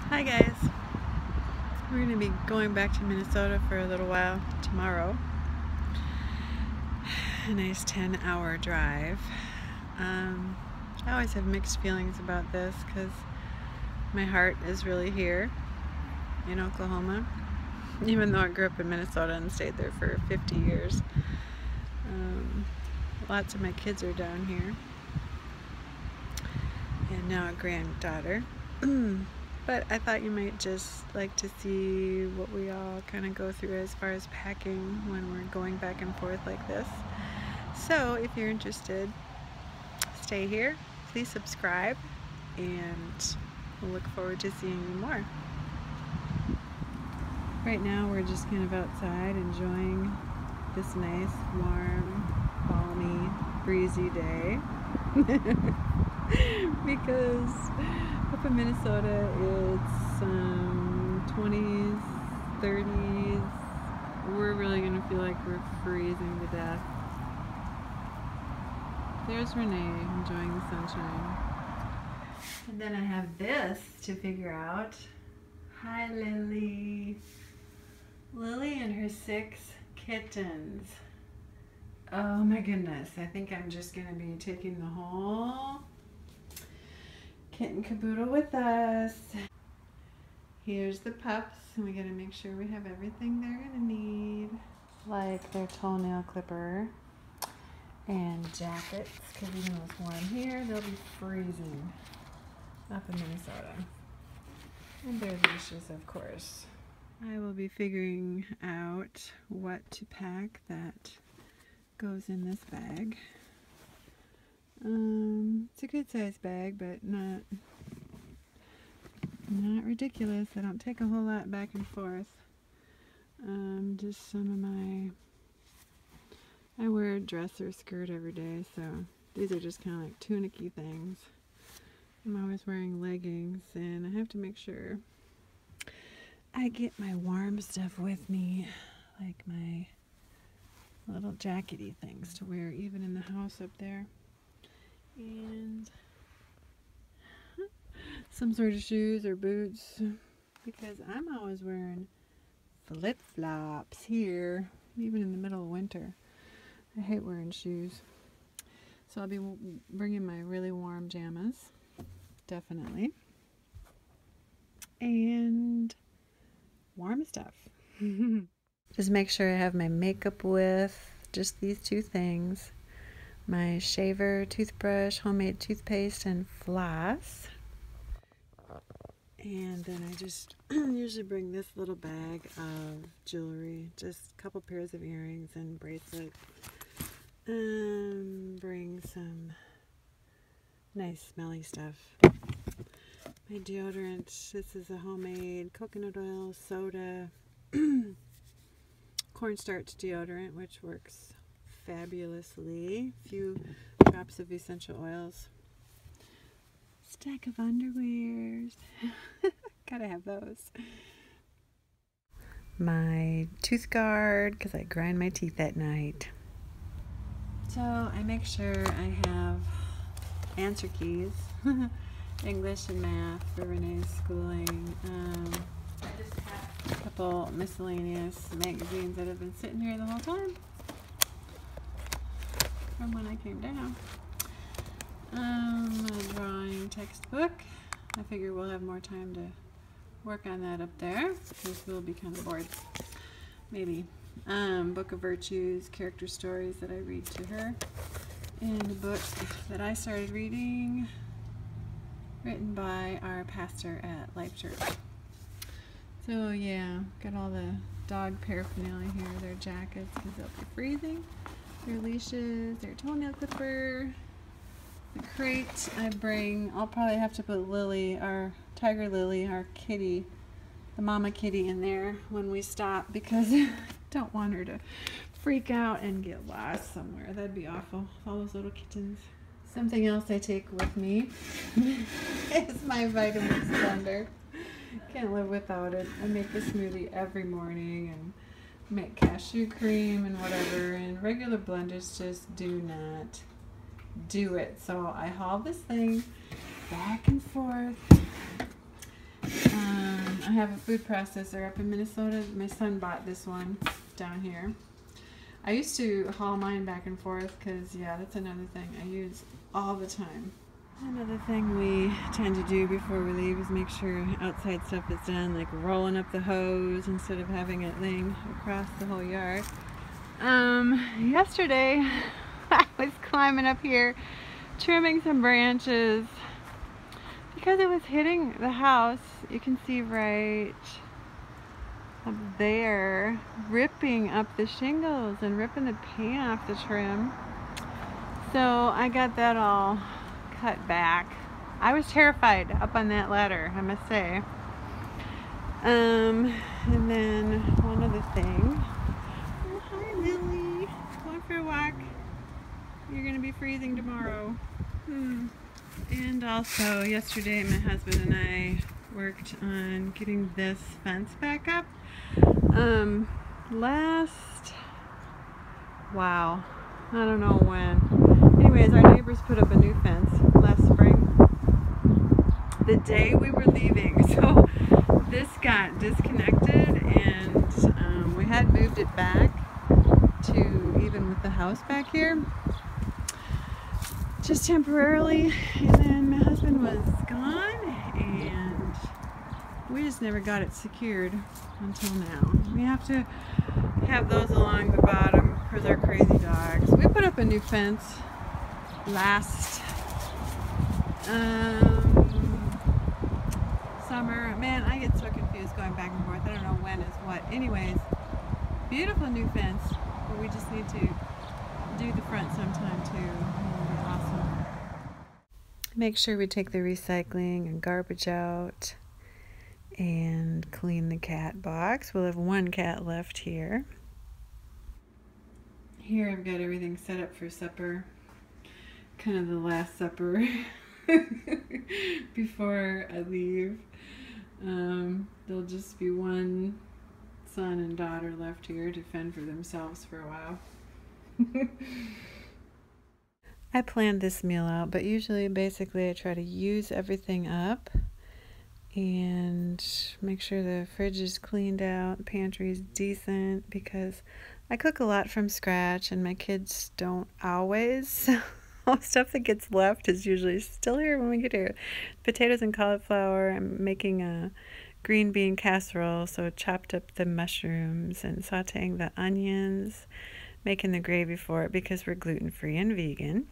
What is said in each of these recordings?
Hi guys, we're going to be going back to Minnesota for a little while tomorrow. A nice 10-hour drive. I always have mixed feelings about this because my heart is really here in Oklahoma, even though I grew up in Minnesota and stayed there for 50 years. Lots of my kids are down here, and now a granddaughter. But I thought you might just like to see what we all kind of go through as far as packing when we're going back and forth like this. So if you're interested, stay here, please subscribe, and we'll look forward to seeing you more. Right now we're just kind of outside enjoying this nice, warm, balmy, breezy day. Because up in Minnesota it's 20s, 30s. We're really going to feel like we're freezing to death. There's Renee enjoying the sunshine. And then I have this to figure out. Hi Lily. Lily and her 6 kittens. Oh my goodness, I think I'm just going to be taking the whole kitten caboodle with us. Here's the pups, and we got to make sure we have everything they're going to need. Like their toenail clipper and jackets, because even though it's warm here, they'll be freezing up in Minnesota. And their leashes, of course. I will be figuring out what to pack that goes in this bag. It's a good size bag, but not ridiculous. I don't take a whole lot back and forth. Just some of I wear a dress or skirt every day, so these are just kind of like tunic-y things. I'm always wearing leggings, and I have to make sure I get my warm stuff with me, like my little jackety things to wear even in the house up there, and some sort of shoes or boots, because I'm always wearing flip-flops here, even in the middle of winter. I hate wearing shoes. So I'll be bringing my really warm jammies, definitely, and warm stuff. Just make sure I have my makeup with just these 2 things. My shaver, toothbrush, homemade toothpaste, and floss. And then I just usually bring this little bag of jewelry, just a couple pairs of earrings and bracelet. Bring some nice smelly stuff. My deodorant, this is a homemade coconut oil, soda, cornstarch deodorant, which works fabulously. A few drops of essential oils. Stack of underwears. Gotta have those. My tooth guard, because I grind my teeth at night. So I make sure I have answer keys, English and math for Renee's schooling. I just have a couple miscellaneous magazines that have been sitting here the whole time from when I came down. A drawing textbook. I figure we'll have more time to work on that up there because we'll be kind of bored. Maybe. Book of Virtues, character stories that I read to her, and a book that I started reading written by our pastor at Life Church. So yeah, got all the dog paraphernalia here, their jackets because they'll be freezing, their leashes, their toenail clipper, the crate I bring. I'll probably have to put Lily, our tiger Lily, our kitty, the mama kitty, in there when we stop because I don't want her to freak out and get lost somewhere. That'd be awful, all those little kittens. Something else I take with me is my vitamin blender. Can't live without it. I make a smoothie every morning and make cashew cream and whatever, and regular blenders just do not do it. So I haul this thing back and forth. I have a food processor up in Minnesota. My son bought this one down here. I used to haul mine back and forth because, yeah, that's another thing I use all the time. Another thing we tend to do before we leave is make sure outside stuff is done, like rolling up the hose instead of having it laying across the whole yard. Yesterday I was climbing up here trimming some branches because it was hitting the house. You can see right up there, ripping up the shingles and ripping the paint off the trim. So I got that all cut back. I was terrified up on that ladder, I must say. And then one other thing. Oh, hi Lily. Going for a walk. You're gonna be freezing tomorrow. And also yesterday my husband and I worked on getting this fence back up. Wow, I don't know when. Anyways, our neighbors put up a new fence last spring, the day we were leaving. So this got disconnected, and we had moved it back to even with the house back here, just temporarily. And then my husband was gone, and we just never got it secured until now. We have to have those along the bottom because they're crazy dogs. We put up a new fence last summer. Man, I get so confused going back and forth. I don't know when is what. Anyways, beautiful new fence, but we just need to do the front sometime too. It would be awesome. Make sure we take the recycling and garbage out and clean the cat box. We'll have one cat left here. Here I've got everything set up for supper. Kind of the last supper before I leave. There'll just be one son and daughter left here to fend for themselves for a while. I planned this meal out, but usually basically I try to use everything up and make sure the fridge is cleaned out, the pantry is decent, because I cook a lot from scratch and my kids don't always. So stuff that gets left is usually still here when we get here. Potatoes and cauliflower. I'm making a green bean casserole, so chopped up the mushrooms and sauteing the onions, making the gravy for it because we're gluten-free and vegan.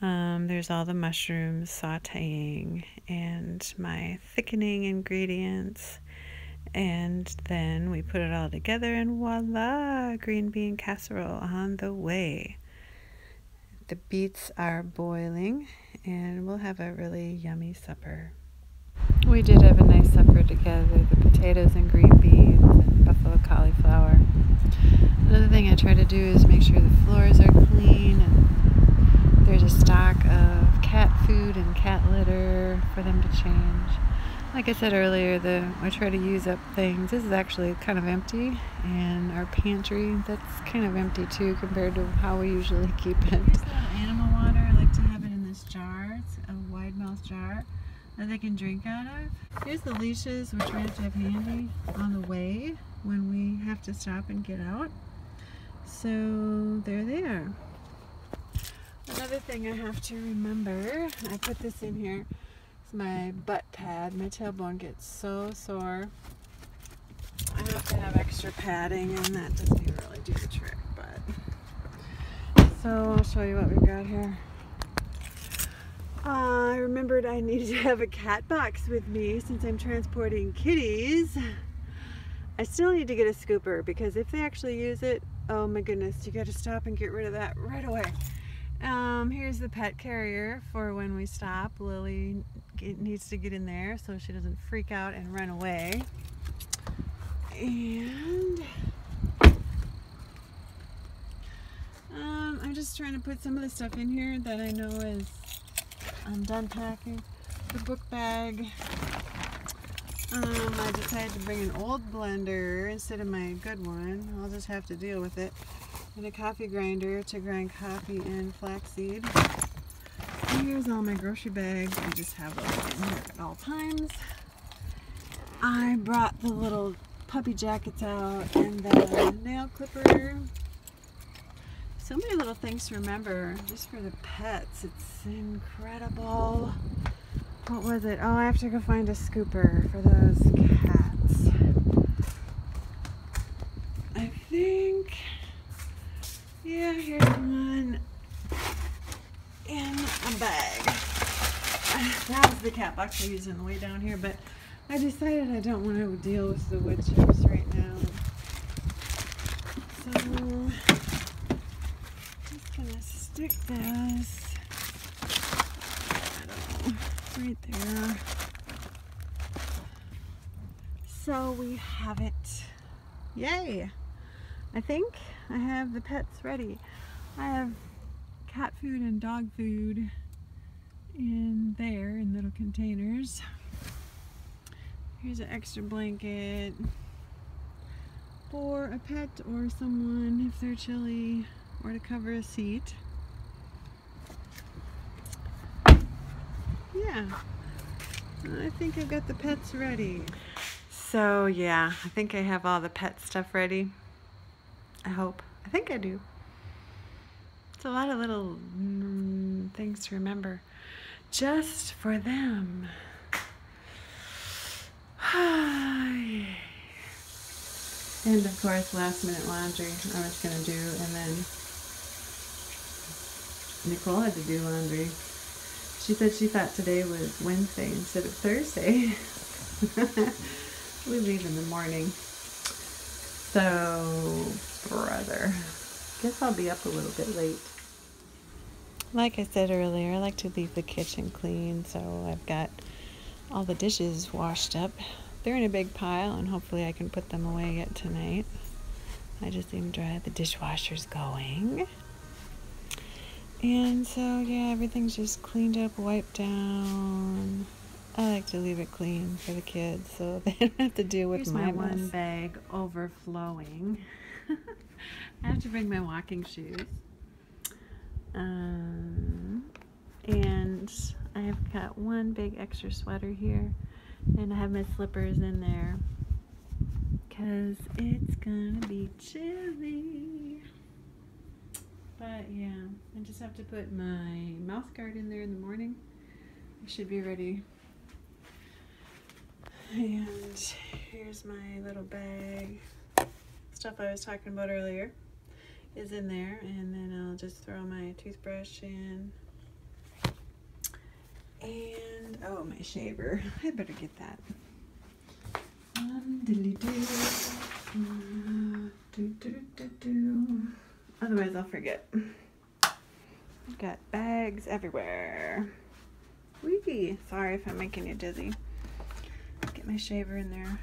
There's all the mushrooms, sauteing, and my thickening ingredients, and then we put it all together and voila, green bean casserole on the way. The beets are boiling and we'll have a really yummy supper. We did have a nice supper together, the potatoes and green beans and buffalo cauliflower. Another thing I try to do is make sure the floors are clean, and there's a stock of cat food and cat litter for them to change. Like I said earlier, I try to use up things. This is actually kind of empty, and our pantry, that's kind of empty too compared to how we usually keep it. Here's the animal water. I like to have it in this jar. It's a wide mouth jar that they can drink out of. Here's the leashes, which we have to have handy on the way when we have to stop and get out. So there they are. Another thing I have to remember, I put this in here, is my butt pad. My tailbone gets so sore. I have to have extra padding, and that doesn't even really do the trick, but. So I'll show you what we've got here. I remembered I needed to have a cat box with me since I'm transporting kitties. I still need to get a scooper because if they actually use it, oh my goodness, you got to stop and get rid of that right away. Here's the pet carrier for when we stop. Lily needs to get in there so she doesn't freak out and run away. And I'm just trying to put some of the stuff in here that I know is I'm done packing. The book bag. I decided to bring an old blender instead of my good one. I'll just have to deal with it. And a coffee grinder to grind coffee and flaxseed. And here's all my grocery bags. I just have those in here at all times. I brought the little puppy jackets out and the nail clipper. So many little things to remember just for the pets. It's incredible. What was it? Oh, I have to go find a scooper for those cats. I think, yeah, here's one in a bag. That was the cat box I used on the way down here, but I decided I don't want to deal with the wood chips right now. So, I'm just gonna stick this, right there. So we have it. Yay! I think I have the pets ready. I have cat food and dog food in there in little containers. Here's an extra blanket for a pet or someone if they're chilly, or to cover a seat. Yeah, I think I've got the pets ready. So yeah, I think I have all the pet stuff ready. I hope. I think I do. It's a lot of little things to remember just for them. And of course, last minute laundry I was going to do, and then Nicole had to do laundry. She said she thought today was Wednesday instead of Thursday. We leave in the morning. So, brother, guess I'll be up a little bit late. Like I said earlier, I like to leave the kitchen clean, so I've got all the dishes washed up. They're in a big pile, and hopefully I can put them away yet tonight. I just even dried the dishwasher's going. And so, yeah, everything's just cleaned up, wiped down. I like to leave it clean for the kids so they don't have to deal with my one bag overflowing. I have to bring my walking shoes. And I have got one big extra sweater here, and I have my slippers in there because it's gonna be chilly. But yeah, I just have to put my mouth guard in there in the morning. I should be ready. And here's my little bag. Stuff I was talking about earlier is in there, and then I'll just throw my toothbrush in. And oh, my shaver. I better get that. Otherwise I'll forget. I've got bags everywhere. Whee! Sorry if I'm making you dizzy. Get my shaver in there.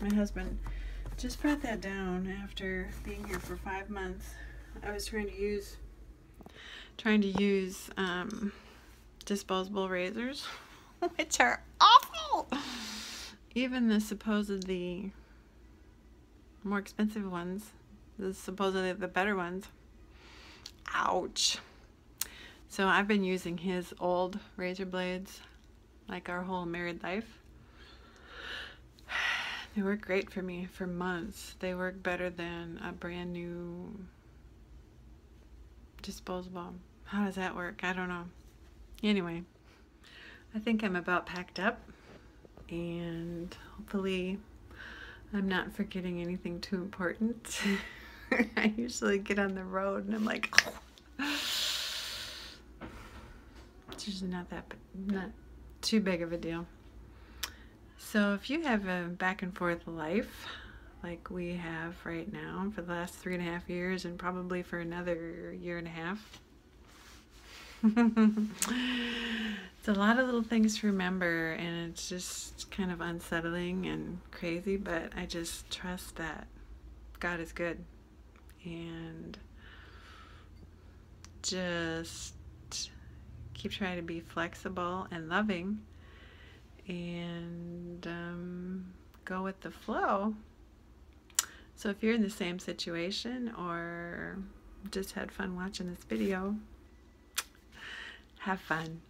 My husband just brought that down after being here for 5 months. I was trying to use disposable razors, which are awful. Even the supposedly more expensive ones, the supposedly the better ones. Ouch. So I've been using his old razor blades like our whole married life. They work great for me for months. They work better than a brand new disposable. How does that work? I don't know. Anyway, I think I'm about packed up, and hopefully I'm not forgetting anything too important. I usually get on the road and I'm like, oh. It's usually not too big of a deal. So if you have a back and forth life like we have right now for the last 3.5 years, and probably for another 1.5 years, it's a lot of little things to remember, and it's just kind of unsettling and crazy, but I just trust that God is good, and just keep trying to be flexible and loving, and go with the flow. So if you're in the same situation or just had fun watching this video, have fun.